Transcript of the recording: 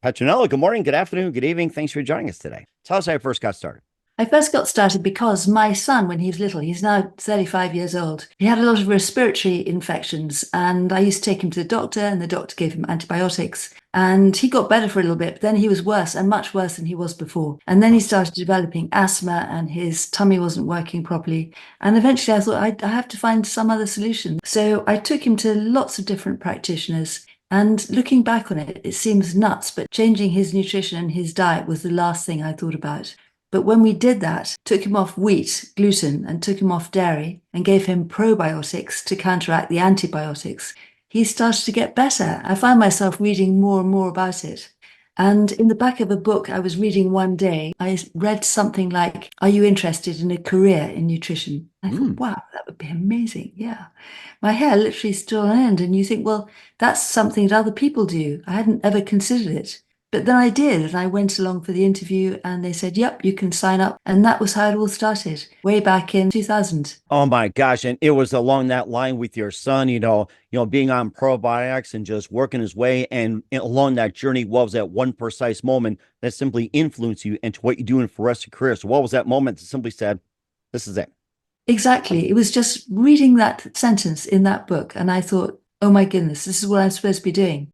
Petronella, good morning, good afternoon, good evening. Thanks for joining us today. Tell us how you first got started. I first got started because my son, when he was little, he's now 35 years old, he had a lot of respiratory infections. And I used to take him to the doctor, and the doctor gave him antibiotics. And he got better for a little bit, but then he was worse and much worse than he was before. And then he started developing asthma, and his tummy wasn't working properly. And eventually I thought I have to find some other solution. So I took him to lots of different practitioners. And looking back on it, it seems nuts, but changing his nutrition and his diet was the last thing I thought about. But when we did that, took him off wheat, gluten, and took him off dairy, and gave him probiotics to counteract the antibiotics, he started to get better. I found myself reading more and more about it. And in the back of a book I was reading one day, I read something like, "Are you interested in a career in nutrition?" I thought, wow, that would be amazing. Yeah. My hair literally stood on end. And you think, well, that's something that other people do. I hadn't ever considered it. But then I did, and I went along for the interview, and they said, yep, you can sign up. And that was how it all started, way back in 2000. Oh my gosh. And it was along that line with your son, being on probiotics and just working his way. And along that journey, what was that one precise moment that simply influenced you into what you're doing for the rest of your career? So what was that moment that simply said, this is it? Exactly. It was just reading that sentence in that book. And I thought, oh my goodness, this is what I'm supposed to be doing.